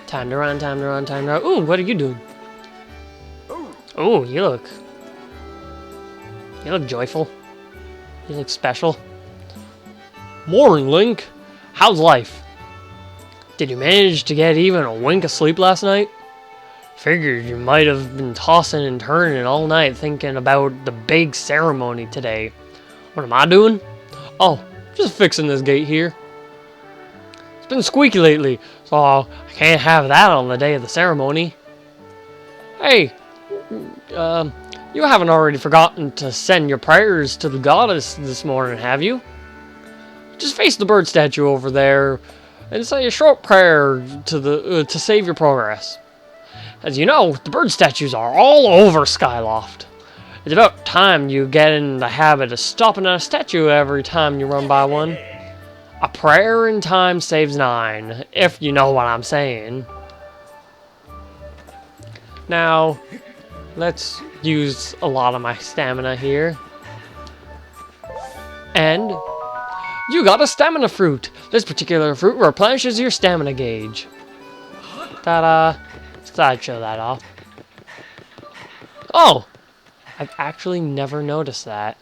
Time to run, time to run, time to run. Ooh, what are you doing? Ooh, you look joyful. You look special. Morning, Link. How's life? Did you manage to get even a wink of sleep last night? Figured you might have been tossing and turning all night thinking about the big ceremony today. What am I doing? Oh, just fixing this gate here. It's been squeaky lately, so I can't have that on the day of the ceremony. Hey, you haven't already forgotten to send your prayers to the goddess this morning, have you? Just face the bird statue over there and say a short prayer to save your progress. As you know, the bird statues are all over Skyloft. It's about time you get in the habit of stopping at a statue every time you run by one. A prayer in time saves 9, if you know what I'm saying. Now, let's use a lot of my stamina here. And you got a stamina fruit. This particular fruit replenishes your stamina gauge. Ta-da! I'd show that off. Oh! I've actually never noticed that.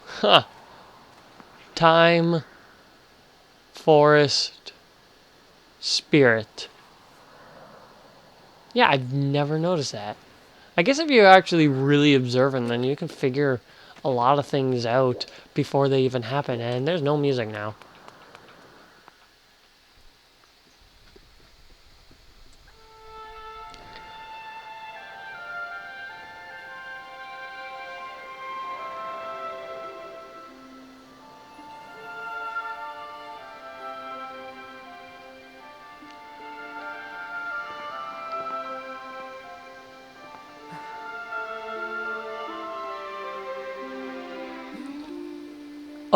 Huh. Time, forest, spirit. Yeah, I've never noticed that. I guess if you're actually really observant, then you can figure a lot of things out before they even happen. And there's no music now.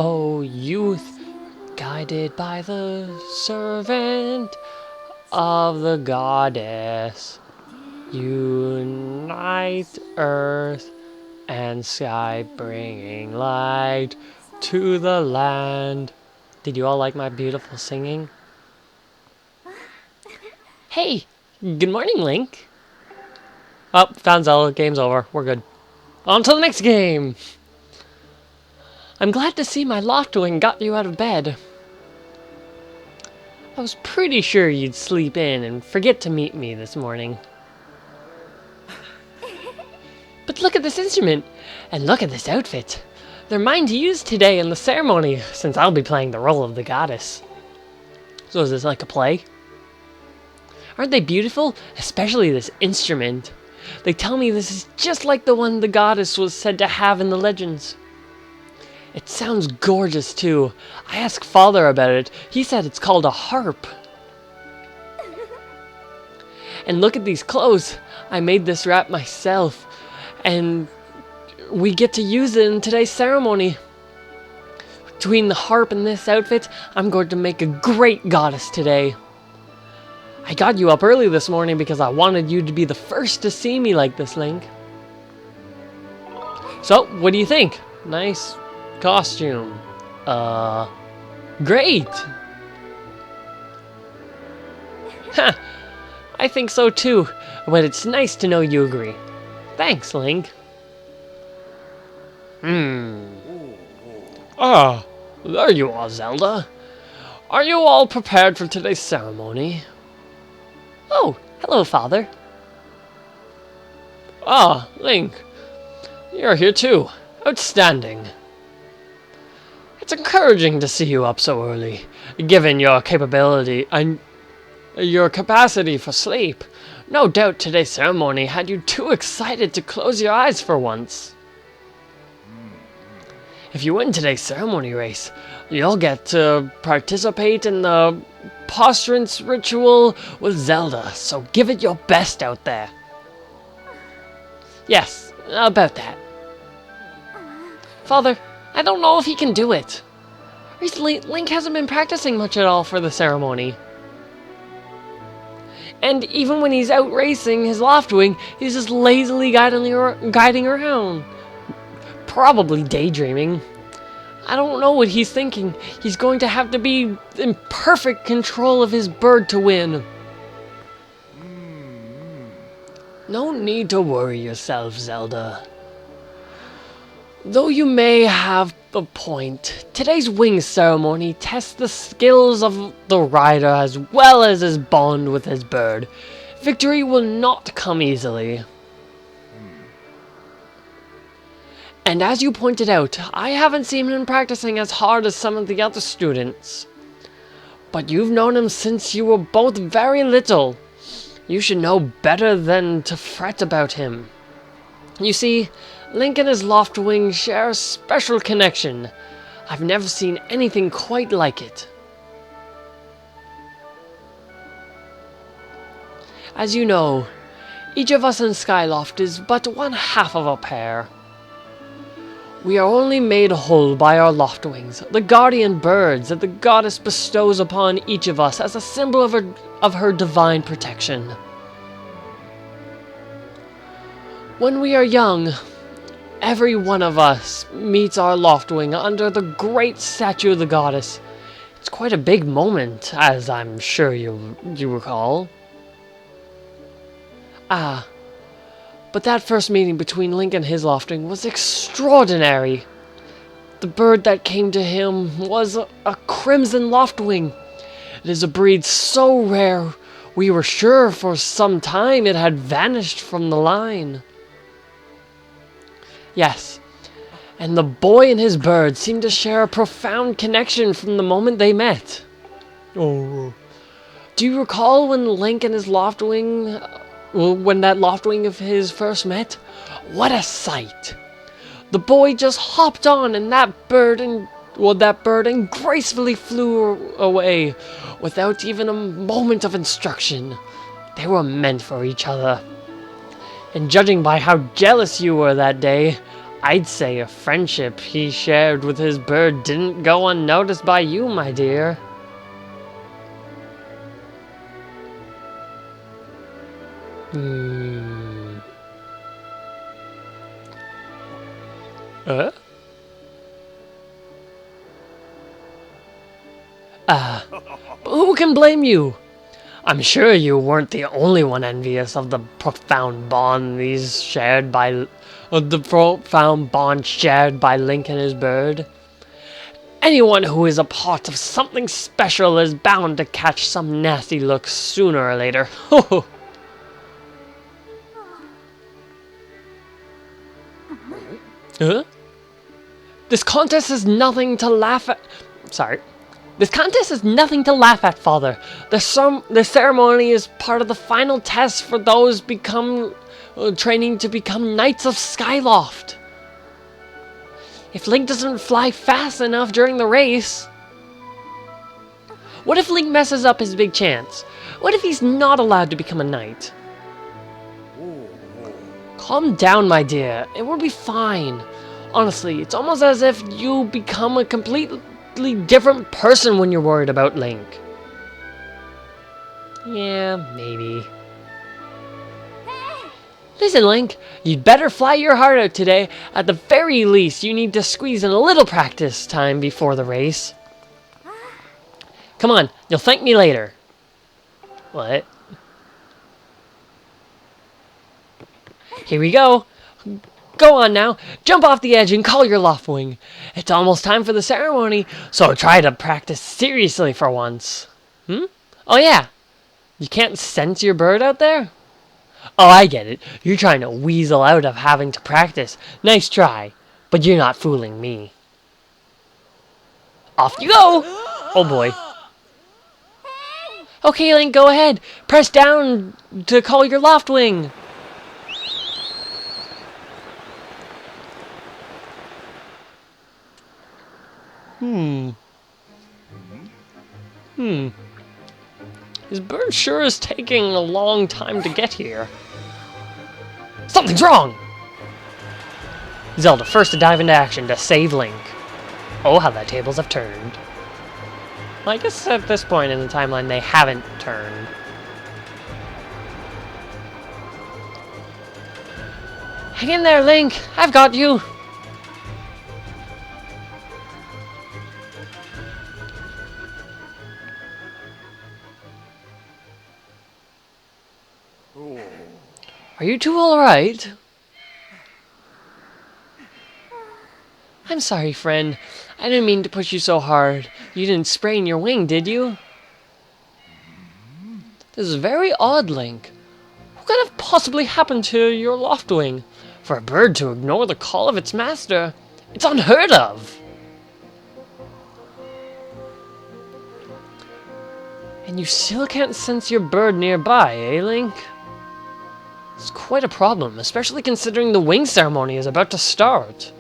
O youth, guided by the servant of the goddess, unite earth and sky, bringing light to the land. Did you all like my beautiful singing? Hey, good morning, Link. Oh, found Zelda. Game's over. We're good. On to the next game. I'm glad to see my Loftwing got you out of bed. I was pretty sure you'd sleep in and forget to meet me this morning. But look at this instrument, and look at this outfit. They're mine to use today in the ceremony, since I'll be playing the role of the goddess. So is this like a play? Aren't they beautiful? Especially this instrument. They tell me this is just like the one the goddess was said to have in the legends. It sounds gorgeous too. I asked Father about it. He said it's called a harp. And look at these clothes. I made this wrap myself. And we get to use it in today's ceremony. Between the harp and this outfit, I'm going to make a great goddess today. I got you up early this morning because I wanted you to be the first to see me like this, Link. So, what do you think? Nice costume. Great! Ha! I think so too, but it's nice to know you agree. Thanks, Link. Ah, there you are, Zelda. Are you all prepared for today's ceremony? Oh, hello, Father. Ah, Link. You're here too. Outstanding. It's encouraging to see you up so early, given your capability and your capacity for sleep. No doubt today's ceremony had you too excited to close your eyes for once. If you win today's ceremony race, you'll get to participate in the posturance ritual with Zelda, so give it your best out there. Yes, about that. Father, I don't know if he can do it. Recently, Link hasn't been practicing much at all for the ceremony. And even when he's out racing his Loftwing, he's just lazily guiding around. Probably daydreaming. I don't know what he's thinking. He's going to have to be in perfect control of his bird to win. No need to worry yourself, Zelda. Though you may have a point, today's wing ceremony tests the skills of the rider as well as his bond with his bird. Victory will not come easily. And as you pointed out, I haven't seen him practicing as hard as some of the other students. But you've known him since you were both very little. You should know better than to fret about him. You see, Link and his Loftwing share a special connection. I've never seen anything quite like it. As you know, each of us in Skyloft is but one half of a pair. We are only made whole by our Loftwings, the guardian birds that the goddess bestows upon each of us as a symbol of her divine protection. When we are young, every one of us meets our Loftwing under the great statue of the goddess. It's quite a big moment, as I'm sure you recall. But that first meeting between Link and his Loftwing was extraordinary. The bird that came to him was a crimson Loftwing. It is a breed so rare, we were sure for some time it had vanished from the line. Yes, and the boy and his bird seemed to share a profound connection from the moment they met. Oh. Do you recall when Link and his Loftwing, when that Loftwing of his first met? What a sight! The boy just hopped on and that bird gracefully flew away without even a moment of instruction. They were meant for each other. And judging by how jealous you were that day, I'd say a friendship he shared with his bird didn't go unnoticed by you, my dear. Who can blame you? I'm sure you weren't the only one envious of the profound bond shared by Link and his bird. Anyone who is a part of something special is bound to catch some nasty looks sooner or later. Huh? This contest is nothing to laugh at. This contest is nothing to laugh at, Father. The ceremony is part of the final test for those training to become Knights of Skyloft. If Link doesn't fly fast enough during the race... What if Link messes up his big chance? What if he's not allowed to become a knight? Calm down, my dear. It will be fine. Honestly, it's almost as if you become a completely different person when you're worried about Link. Yeah, maybe. Listen, Link, you'd better fly your heart out today. At the very least, you need to squeeze in a little practice time before the race. Come on, you'll thank me later. What? Here we go. Go on now, jump off the edge and call your Loftwing. It's almost time for the ceremony, so try to practice seriously for once. Oh yeah, you can't sense your bird out there? Oh, I get it. You're trying to weasel out of having to practice. Nice try, but you're not fooling me. Off you go! Oh boy. Okay, Link, go ahead. Press down to call your Loftwing. His bird sure is taking a long time to get here. Something's wrong! Zelda first to dive into action to save Link. Oh, how the tables have turned. Well, I guess at this point in the timeline they haven't turned. Hang in there, Link. I've got you. Are you two alright? I'm sorry, friend. I didn't mean to push you so hard. You didn't sprain your wing, did you? This is very odd, Link. What could have possibly happened to your loft wing? For a bird to ignore the call of its master, it's unheard of. And you still can't sense your bird nearby, eh, Link? It's quite a problem, especially considering the wing ceremony is about to start.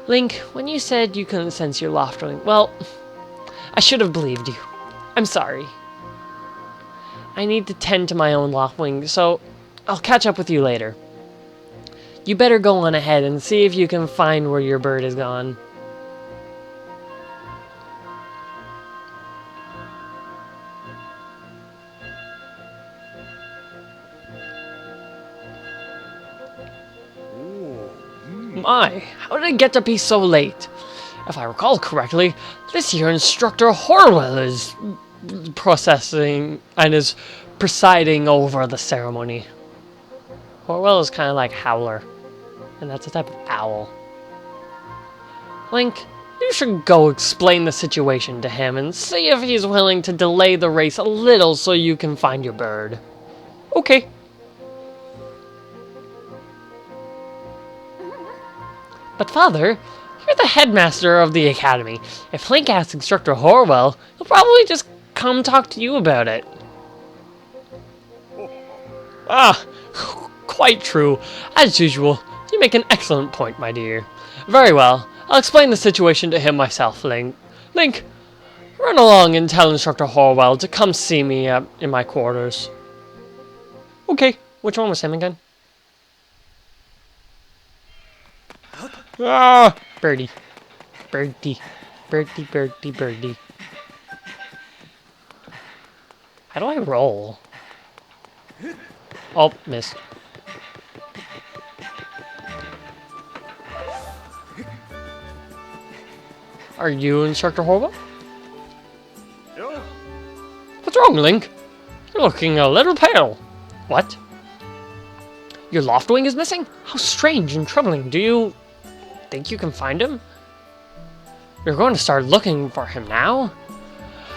Link, when you said you couldn't sense your loft wing, well, I should have believed you. I'm sorry. I need to tend to my own loft wing, so I'll catch up with you later. You better go on ahead and see if you can find where your bird is gone. My, how did it get to be so late? If I recall correctly, this year Instructor Horwell is processing and is presiding over the ceremony. Horwell is kind of like Howler, and that's a type of owl. Link, you should go explain the situation to him and see if he's willing to delay the race a little so you can find your bird. Okay. But Father, you're the headmaster of the academy. If Link asks Instructor Horwell, he'll probably just come talk to you about it. Ah, quite true. As usual, you make an excellent point, my dear. Very well, I'll explain the situation to him myself, Link. Link, run along and tell Instructor Horwell to come see me in my quarters. Okay, which one was him again? Ah, birdie. Birdie. Birdie, birdie, birdie. How do I roll? Oh, missed. Are you Instructor Horwell? Yeah. What's wrong, Link? You're looking a little pale. What? Your loft wing is missing? How strange and troubling. Do you think you can find him? You're going to start looking for him now?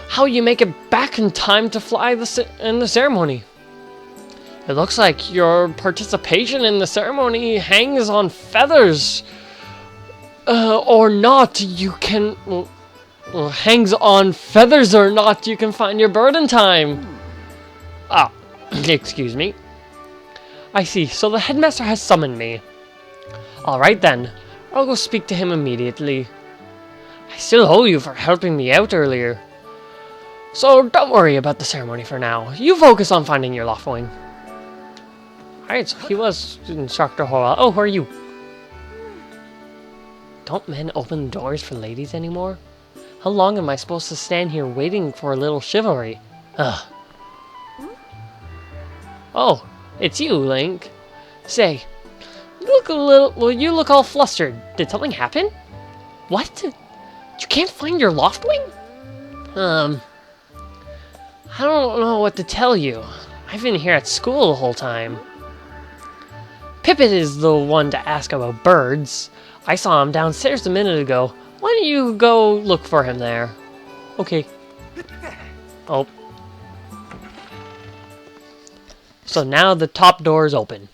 How will you make it back in time to fly in the ceremony? It looks like your participation in the ceremony hangs on feathers. Or not, you can... Well, hangs on feathers or not, you can find your bird in time. Ah, excuse me. I see, so the headmaster has summoned me. Alright then, I'll go speak to him immediately. I still owe you for helping me out earlier. So don't worry about the ceremony for now. You focus on finding your loft wing. Alright, so he was Instructor Horwell. Oh, who are you? Don't men open doors for ladies anymore? How long am I supposed to stand here waiting for a little chivalry? Ugh. Oh, it's you, Link. Say, you look all flustered. Did something happen? What? You can't find your loft wing? I don't know what to tell you. I've been here at school the whole time. Pippet is the one to ask about birds. I saw him downstairs a minute ago. Why don't you go look for him there? Okay. Oh. So now the top door is open.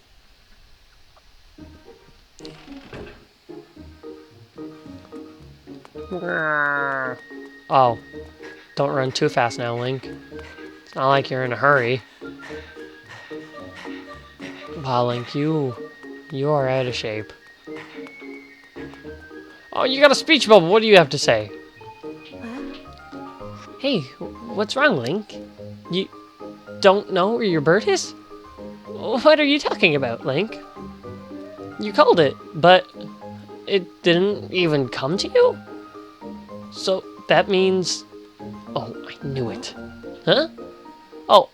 Oh. Don't run too fast now, Link. It's not like you're in a hurry. Wow, Link, you are out of shape. Oh, you got a speech bubble. What do you have to say? Hey, what's wrong, Link? You don't know where your bird is? What are you talking about, Link? You called it, but it didn't even come to you? So that means... Oh, I knew it. Huh? Oh,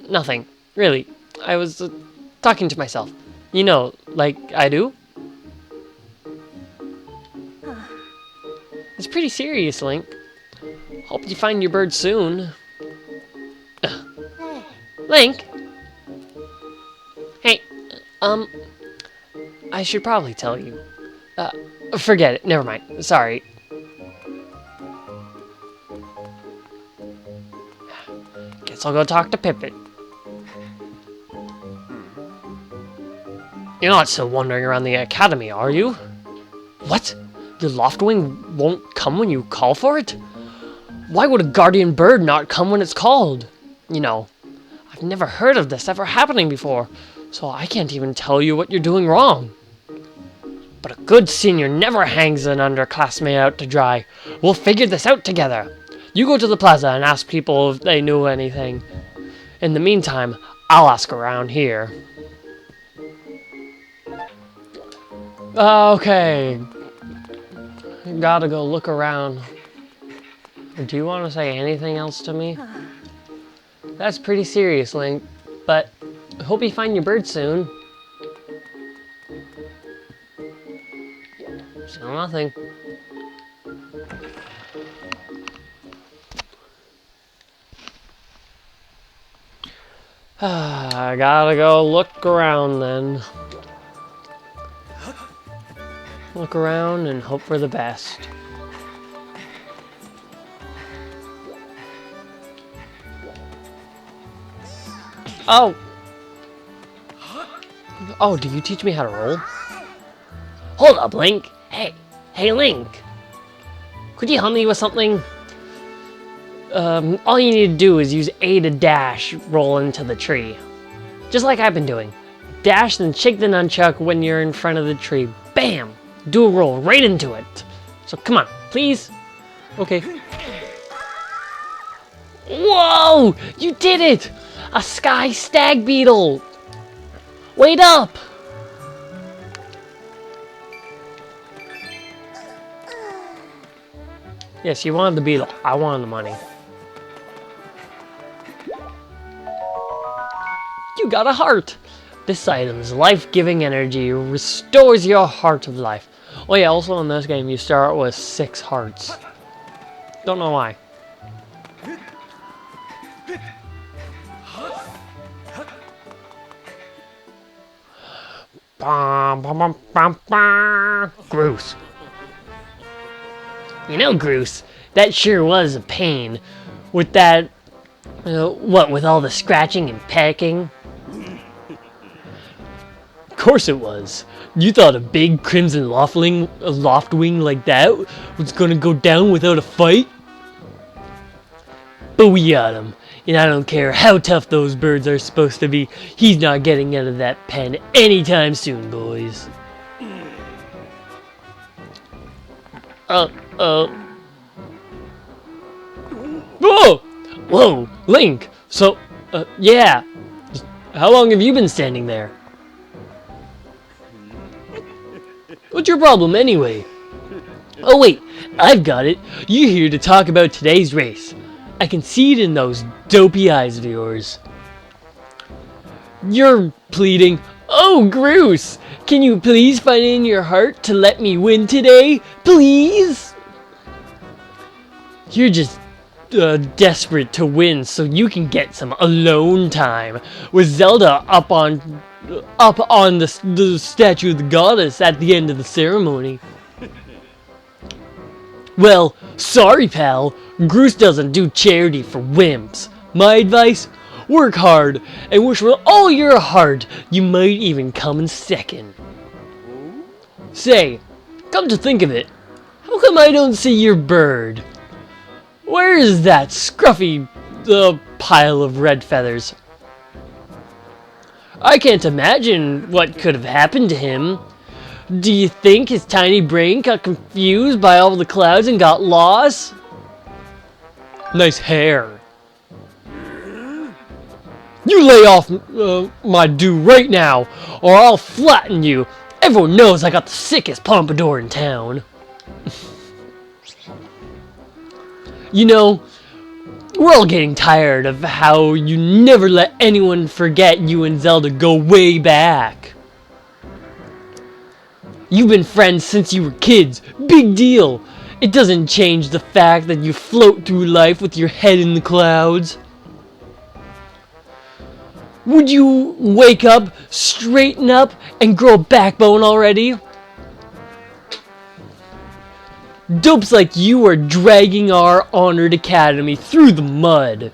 nothing. Really. I was talking to myself. You know, like I do. It's pretty serious, Link. Hope you find your bird soon. Link? Hey, I should probably tell you. Forget it. Never mind. Sorry. Guess I'll go talk to Pippin. You're not still wandering around the academy, are you? What? Your Loftwing won't come when you call for it? Why would a guardian bird not come when it's called? You know, I've never heard of this ever happening before, so I can't even tell you what you're doing wrong. But a good senior never hangs an underclassmate out to dry. We'll figure this out together. You go to the plaza and ask people if they knew anything. In the meantime, I'll ask around here. Okay. Gotta go look around. Do you want to say anything else to me? That's pretty serious, Link, but I hope you find your bird soon. Still nothing. I gotta go look around then. Look around and hope for the best. Oh! Oh, do you teach me how to roll? Hold up, Link! Hey, Link! Could you help me with something? All you need to do is use A to dash, roll into the tree. Just like I've been doing. Dash, then shake the nunchuck when you're in front of the tree. Bam! Do a roll right into it. So come on, please? Okay. Whoa! You did it! A sky stag beetle! Wait up! Yes, you wanted the beetle. I wanted the money. You got a heart! This item's life-giving energy restores your heart of life. Oh yeah, also in this game you start with 6 hearts. Don't know why. Groose. You know, Groose, that sure was a pain. With that, what with all the scratching and pecking? Of course it was. You thought a big crimson loftwing like that was gonna go down without a fight? But we got him. And I don't care how tough those birds are supposed to be, he's not getting out of that pen anytime soon, boys. Whoa! Whoa, Link! So, yeah. How long have you been standing there? What's your problem anyway? Oh wait, I've got it. You're here to talk about today's race. I can see it in those dopey eyes of yours. You're pleading, "Oh, Groose, can you please find it in your heart to let me win today? Please?" You're just desperate to win so you can get some alone time with Zelda up on the statue of the goddess at the end of the ceremony. Well, sorry pal, Groose doesn't do charity for wimps. My advice? Work hard and wish with all your heart you might even come in second. Say, come to think of it, how come I don't see your bird? Where is that scruffy pile of red feathers? I can't imagine what could have happened to him. Do you think his tiny brain got confused by all the clouds and got lost? Nice hair. You lay off my do right now, or I'll flatten you. Everyone knows I got the sickest pompadour in town. You know, We're all getting tired of how you never let anyone forget you and Zelda go way back. You've been friends since you were kids. Big deal. It doesn't change the fact that you float through life with your head in the clouds. Would you wake up, straighten up, and grow a backbone already? Dopes like you are dragging our honored academy through the mud.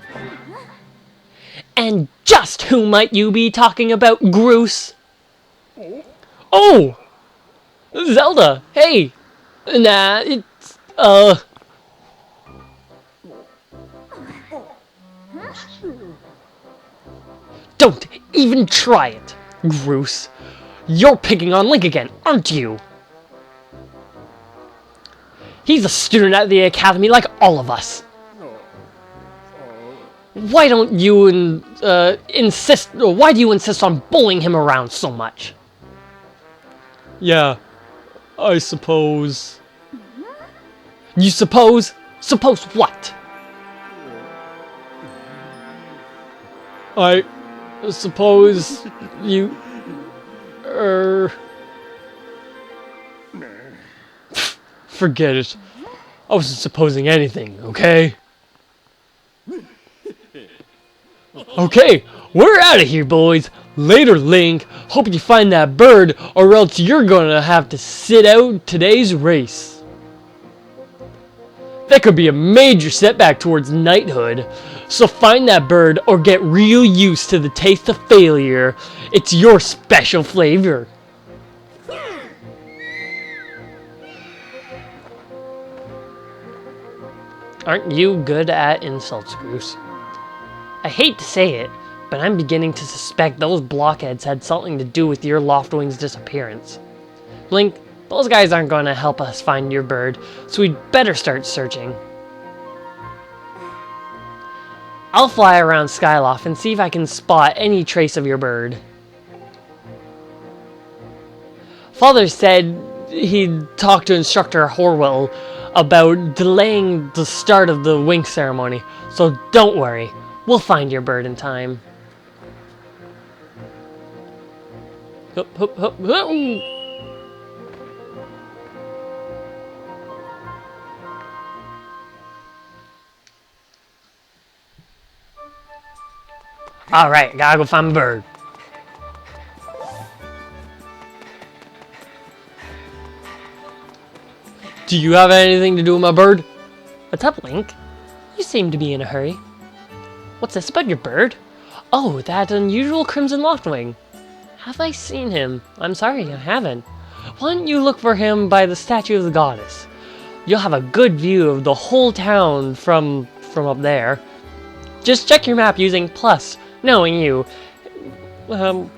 And just who might you be talking about, Groose? Oh! Zelda! Hey! Nah, it's, Don't even try it, Groose. You're picking on Link again, aren't you? He's a student at the academy like all of us. Why don't you why do you insist on bullying him around so much? Yeah, I suppose. You suppose? Suppose what? I suppose you... Forget it. I wasn't supposing anything, okay? Okay, we're out of here, boys. Later, Link. Hope you find that bird, or else you're gonna have to sit out today's race. That could be a major setback towards knighthood. So find that bird or get real used to the taste of failure. It's your special flavor. Aren't you good at insults, Groose? I hate to say it, but I'm beginning to suspect those blockheads had something to do with your Loftwing's disappearance. Link, those guys aren't going to help us find your bird, so we'd better start searching. I'll fly around Skyloft and see if I can spot any trace of your bird. Father said he'd talk to Instructor Horwell about delaying the start of the wink ceremony, so don't worry, we'll find your bird in time. Hup, hup, hup, hup. Alright, gotta go find my bird. Do you have anything to do with my bird? What's up, Link? You seem to be in a hurry. What's this about your bird? Oh, that unusual Crimson Loftwing. Have I seen him? I'm sorry, I haven't. Why don't you look for him by the statue of the goddess? You'll have a good view of the whole town from up there. Just check your map using plus. Knowing you,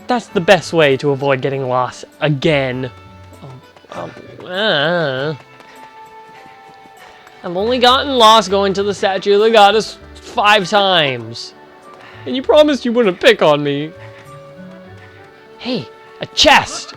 that's the best way to avoid getting lost again. I've only gotten lost going to the statue of the goddess 5 times. And you promised you wouldn't pick on me. Hey, a chest!